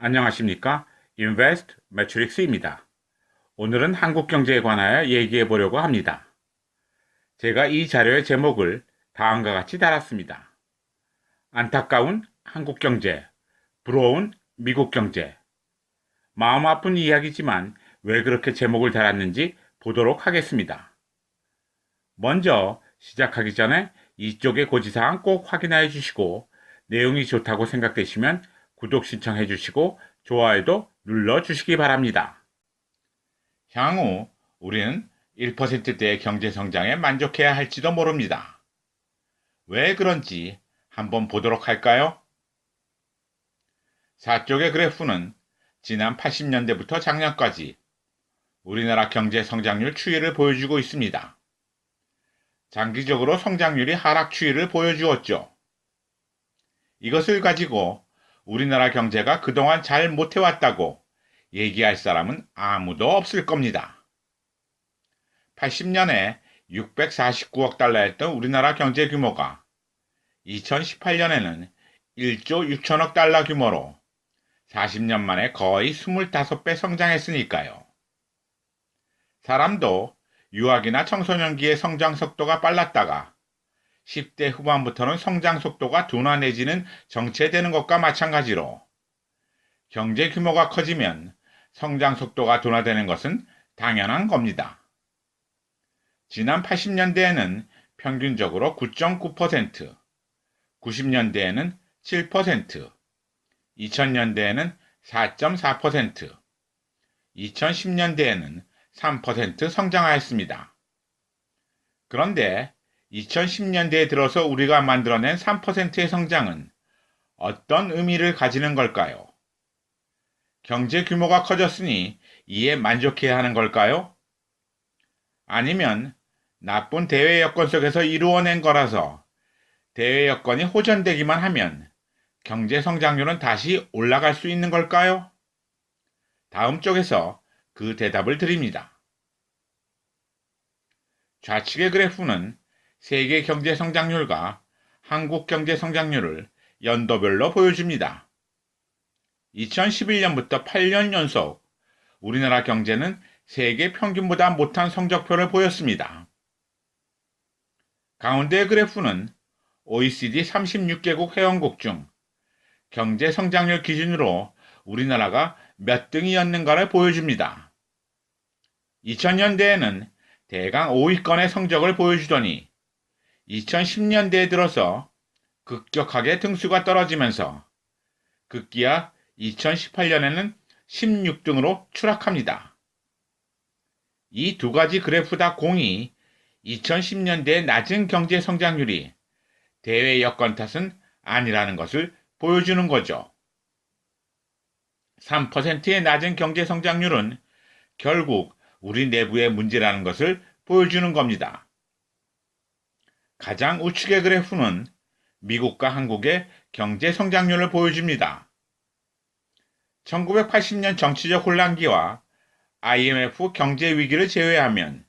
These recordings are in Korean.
안녕하십니까? 인베스트 매트릭스입니다. 오늘은 한국 경제에 관하여 얘기해 보려고 합니다. 제가 이 자료의 제목을 다음과 같이 달았습니다. 안타까운 한국 경제, 부러운 미국 경제. 마음 아픈 이야기지만 왜 그렇게 제목을 달았는지 보도록 하겠습니다. 먼저 시작하기 전에 이쪽의 고지사항 꼭 확인해 주시고 내용이 좋다고 생각되시면 구독 신청해 주시고 좋아요도 눌러 주시기 바랍니다. 향후 우리는 1%대의 경제 성장에 만족해야 할지도 모릅니다. 왜 그런지 한번 보도록 할까요? 4쪽의 그래프는 지난 80년대부터 작년까지 우리나라 경제 성장률 추이를 보여주고 있습니다. 장기적으로 성장률이 하락 추이를 보여주었죠. 이것을 가지고 우리나라 경제가 그동안 잘 못해왔다고 얘기할 사람은 아무도 없을 겁니다. 80년에 649억 달러였던 우리나라 경제 규모가 2018년에는 1조 6천억 달러 규모로 40년 만에 거의 25배 성장했으니까요. 사람도 유아기나 청소년기의 성장 속도가 빨랐다가 10대 후반부터는 성장 속도가 둔화 내지는 정체되는 것과 마찬가지로 경제 규모가 커지면 성장 속도가 둔화되는 것은 당연한 겁니다. 지난 80년대에는 평균적으로 9.9%, 90년대에는 7%, 2000년대에는 4.4%, 2010년대에는 3% 성장하였습니다. 그런데 2010년대에 들어서 우리가 만들어낸 3%의 성장은 어떤 의미를 가지는 걸까요? 경제 규모가 커졌으니 이에 만족해야 하는 걸까요? 아니면 나쁜 대외 여건 속에서 이루어낸 거라서 대외 여건이 호전되기만 하면 경제 성장률은 다시 올라갈 수 있는 걸까요? 다음 쪽에서 그 대답을 드립니다. 좌측의 그래프는 세계 경제 성장률과 한국 경제 성장률을 연도별로 보여줍니다. 2011년부터 8년 연속 우리나라 경제는 세계 평균보다 못한 성적표를 보였습니다. 가운데의 그래프는 OECD 36개국 회원국 중 경제 성장률 기준으로 우리나라가 몇 등이었는가를 보여줍니다. 2000년대에는 대강 5위권의 성적을 보여주더니 2010년대에 들어서 급격하게 등수가 떨어지면서 급기야 2018년에는 16등으로 추락합니다. 이 두 가지 그래프 다 공이 2010년대의 낮은 경제 성장률이 대외 여건 탓은 아니라는 것을 보여주는 거죠. 3%의 낮은 경제 성장률은 결국 우리 내부의 문제라는 것을 보여주는 겁니다. 가장 우측의 그래프는 미국과 한국의 경제 성장률을 보여줍니다. 1980년 정치적 혼란기와 IMF 경제 위기를 제외하면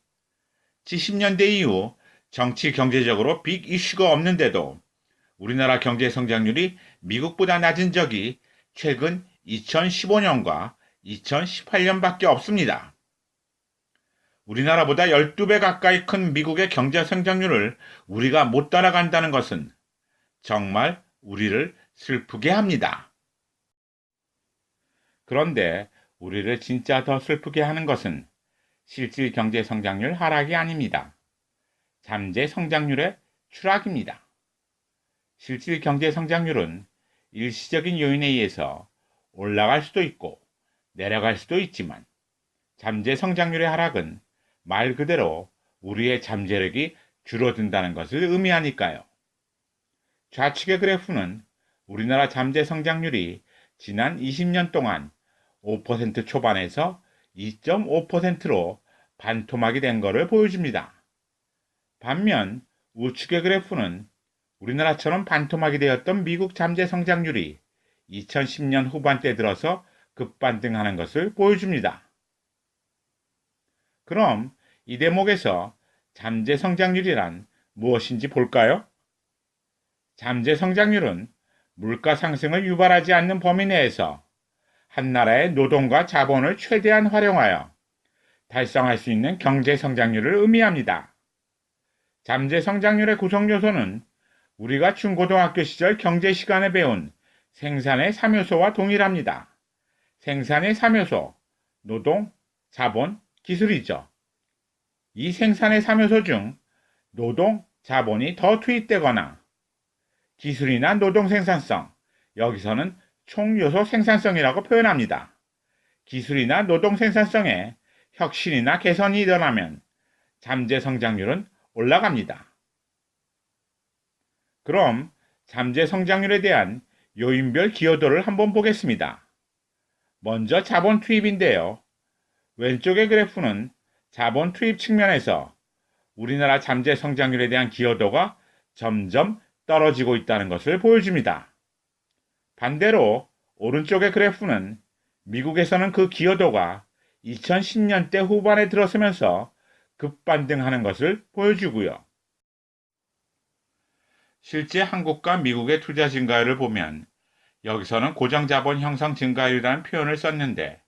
70년대 이후 정치 경제적으로 빅 이슈가 없는데도 우리나라 경제 성장률이 미국보다 낮은 적이 최근 2015년과 2018년밖에 없습니다. 우리나라보다 12배 가까이 큰 미국의 경제 성장률을 우리가 못 따라간다는 것은 정말 우리를 슬프게 합니다. 그런데 우리를 진짜 더 슬프게 하는 것은 실질 경제 성장률 하락이 아닙니다. 잠재 성장률의 추락입니다. 실질 경제 성장률은 일시적인 요인에 의해서 올라갈 수도 있고 내려갈 수도 있지만 잠재 성장률의 하락은 말 그대로 우리의 잠재력이 줄어든다는 것을 의미하니까요. 좌측의 그래프는 우리나라 잠재 성장률이 지난 20년 동안 5% 초반에서 2.5%로 반토막이 된 것을 보여줍니다. 반면 우측의 그래프는 우리나라처럼 반토막이 되었던 미국 잠재 성장률이 2010년 후반때 들어서 급반등하는 것을 보여줍니다. 그럼 이 대목에서 잠재 성장률이란 무엇인지 볼까요? 잠재 성장률은 물가 상승을 유발하지 않는 범위 내에서 한 나라의 노동과 자본을 최대한 활용하여 달성할 수 있는 경제 성장률을 의미합니다. 잠재 성장률의 구성 요소는 우리가 중고등학교 시절 경제 시간에 배운 생산의 3요소와 동일합니다. 생산의 3요소, 노동, 자본, 기술이죠. 이 생산의 3요소 중 노동, 자본이 더 투입되거나 기술이나 노동 생산성, 여기서는 총요소 생산성이라고 표현합니다. 기술이나 노동 생산성에 혁신이나 개선이 일어나면 잠재 성장률은 올라갑니다. 그럼 잠재 성장률에 대한 요인별 기여도를 한번 보겠습니다. 먼저 자본 투입인데요. 왼쪽의 그래프는 자본 투입 측면에서 우리나라 잠재 성장률에 대한 기여도가 점점 떨어지고 있다는 것을 보여줍니다. 반대로 오른쪽의 그래프는 미국에서는 그 기여도가 2010년대 후반에 들어서면서 급반등하는 것을 보여주고요. 실제 한국과 미국의 투자 증가율을 보면 여기서는 고정자본 형성 증가율이라는 표현을 썼는데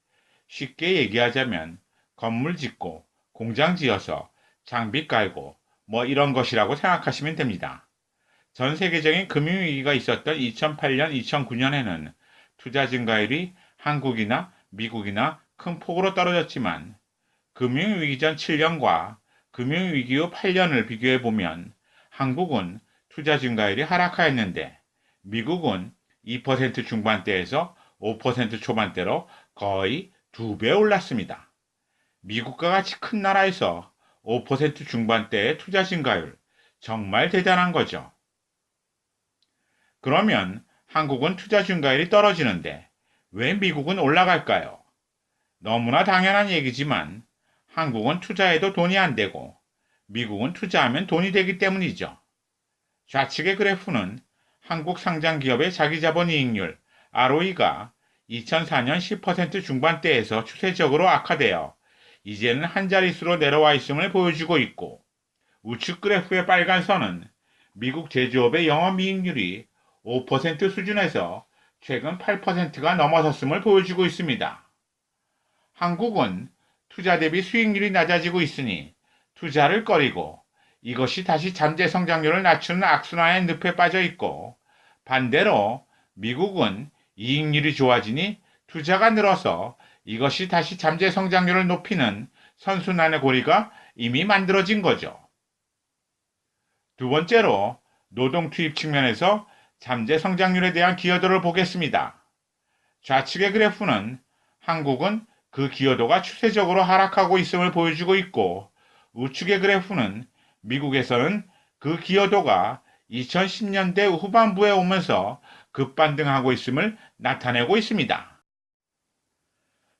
쉽게 얘기하자면 건물 짓고 공장 지어서 장비 깔고 뭐 이런 것이라고 생각하시면 됩니다. 전 세계적인 금융위기가 있었던 2008년, 2009년에는 투자 증가율이 한국이나 미국이나 큰 폭으로 떨어졌지만 금융위기 전 7년과 금융위기 후 8년을 비교해 보면 한국은 투자 증가율이 하락하였는데 미국은 2% 중반대에서 5% 초반대로 거의 2배 올랐습니다. 미국과 같이 큰 나라에서 5% 중반대의 투자 증가율, 정말 대단한 거죠. 그러면 한국은 투자 증가율이 떨어지는데 왜 미국은 올라갈까요? 너무나 당연한 얘기지만 한국은 투자해도 돈이 안 되고 미국은 투자하면 돈이 되기 때문이죠. 좌측의 그래프는 한국 상장 기업의 자기자본이익률 ROE가 2004년 10% 중반대에서 추세적으로 악화되어 이제는 한 자릿수로 내려와 있음을 보여주고 있고 우측 그래프의 빨간 선은 미국 제조업의 영업이익률이 5% 수준에서 최근 8%가 넘어섰음을 보여주고 있습니다. 한국은 투자 대비 수익률이 낮아지고 있으니 투자를 꺼리고 이것이 다시 잠재 성장률을 낮추는 악순환의 늪에 빠져 있고 반대로 미국은 이익률이 좋아지니 투자가 늘어서 이것이 다시 잠재 성장률을 높이는 선순환의 고리가 이미 만들어진 거죠. 두 번째로 노동 투입 측면에서 잠재 성장률에 대한 기여도를 보겠습니다. 좌측의 그래프는 한국은 그 기여도가 추세적으로 하락하고 있음을 보여주고 있고 우측의 그래프는 미국에서는 그 기여도가 2010년대 후반부에 오면서 급반등하고 있음을 나타내고 있습니다.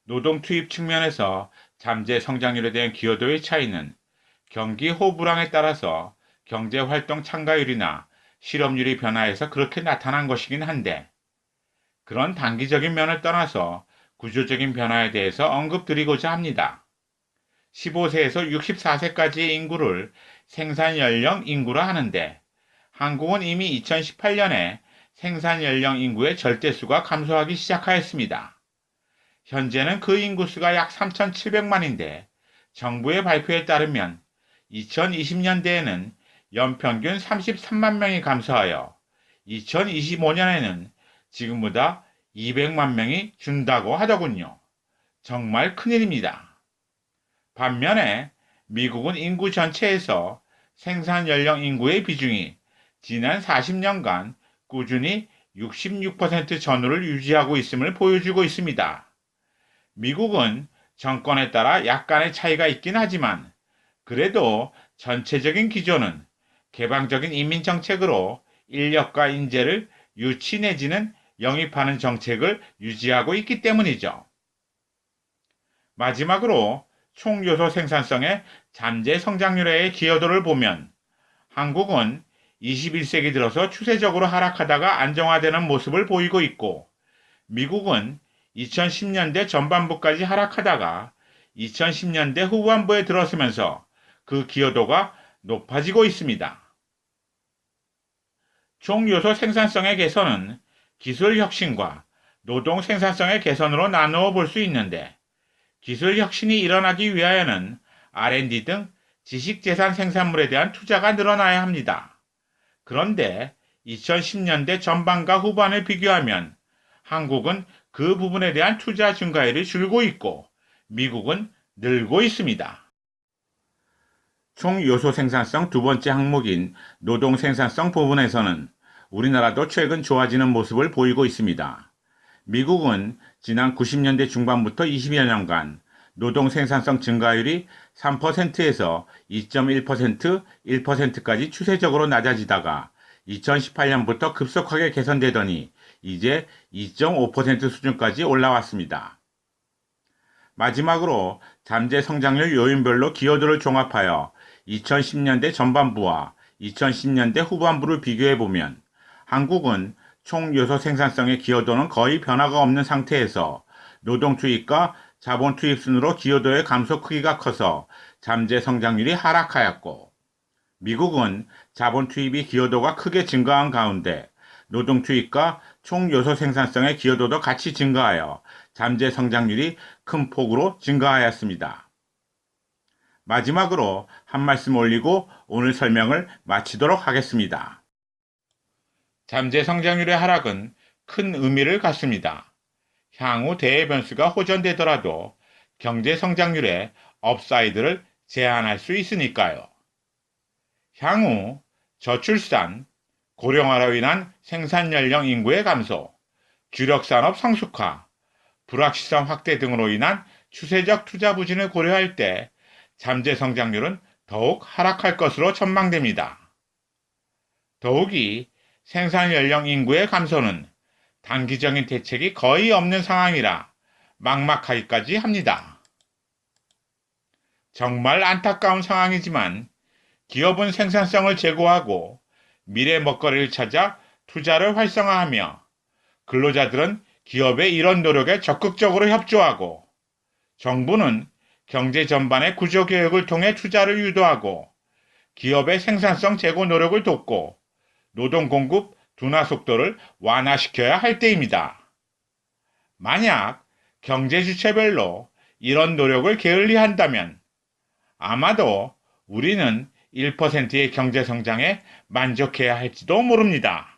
노동 투입 측면에서 잠재 성장률에 대한 기여도의 차이는 경기 호불항에 따라서 경제활동 참가율이나 실업률이 변화해서 그렇게 나타난 것이긴 한데 그런 단기적인 면을 떠나서 구조적인 변화에 대해서 언급드리고자 합니다. 15세에서 64세까지의 인구를 생산연령 인구라 하는데 한국은 이미 2018년에 생산연령 인구의 절대수가 감소하기 시작하였습니다. 현재는 그 인구수가 약 3,700만인데 정부의 발표에 따르면 2020년대에는 연평균 33만 명이 감소하여 2025년에는 지금보다 200만 명이 준다고 하더군요. 정말 큰일입니다. 반면에 미국은 인구 전체에서 생산 연령 인구의 비중이 지난 40년간 꾸준히 66% 전후를 유지하고 있음을 보여주고 있습니다. 미국은 정권에 따라 약간의 차이가 있긴 하지만 그래도 전체적인 기조는 개방적인 이민 정책으로 인력과 인재를 유치 내지는 영입하는 정책을 유지하고 있기 때문이죠. 마지막으로 총요소 생산성의 잠재 성장률의 기여도를 보면 한국은 21세기 들어서 추세적으로 하락하다가 안정화되는 모습을 보이고 있고 미국은 2010년대 전반부까지 하락하다가 2010년대 후반부에 들어서면서 그 기여도가 높아지고 있습니다. 총요소 생산성의 개선은 기술 혁신과 노동 생산성의 개선으로 나누어 볼 수 있는데 기술 혁신이 일어나기 위하여는 R&D 등 지식재산 생산물에 대한 투자가 늘어나야 합니다. 그런데 2010년대 전반과 후반을 비교하면 한국은 그 부분에 대한 투자 증가율이 줄고 있고 미국은 늘고 있습니다. 총 요소 생산성 두 번째 항목인 노동 생산성 부분에서는 우리나라도 최근 좋아지는 모습을 보이고 있습니다. 미국은 지난 90년대 중반부터 20여 년간 노동 생산성 증가율이 3%에서 2.1%, 1%까지 추세적으로 낮아지다가 2018년부터 급속하게 개선되더니 이제 2.5% 수준까지 올라왔습니다. 마지막으로 잠재 성장률 요인별로 기여도를 종합하여 2010년대 전반부와 2010년대 후반부를 비교해보면 한국은 총 요소 생산성의 기여도는 거의 변화가 없는 상태에서 노동 투입과 자본 투입 순으로 기여도의 감소 크기가 커서 잠재 성장률이 하락하였고 미국은 자본 투입이 기여도가 크게 증가한 가운데 노동 투입과 총 요소 생산성의 기여도도 같이 증가하여 잠재 성장률이 큰 폭으로 증가하였습니다. 마지막으로 한 말씀 올리고 오늘 설명을 마치도록 하겠습니다. 잠재 성장률의 하락은 큰 의미를 갖습니다. 향후 대외 변수가 호전되더라도 경제 성장률의 업사이드를 제한할 수 있으니까요. 향후 저출산, 고령화로 인한 생산 연령 인구의 감소, 주력 산업 성숙화, 불확실성 확대 등으로 인한 추세적 투자 부진을 고려할 때 잠재 성장률은 더욱 하락할 것으로 전망됩니다. 더욱이 생산 연령 인구의 감소는 단기적인 대책이 거의 없는 상황이라 막막하기까지 합니다. 정말 안타까운 상황이지만 기업은 생산성을 제고하고 미래 먹거리를 찾아 투자를 활성화하며 근로자들은 기업의 이런 노력에 적극적으로 협조하고 정부는 경제 전반의 구조개혁을 통해 투자를 유도하고 기업의 생산성 제고 노력을 돕고 노동 공급 둔화 속도를 완화시켜야 할 때입니다. 만약 경제 주체별로 이런 노력을 게을리한다면 아마도 우리는 1%의 경제 성장에 만족해야 할지도 모릅니다.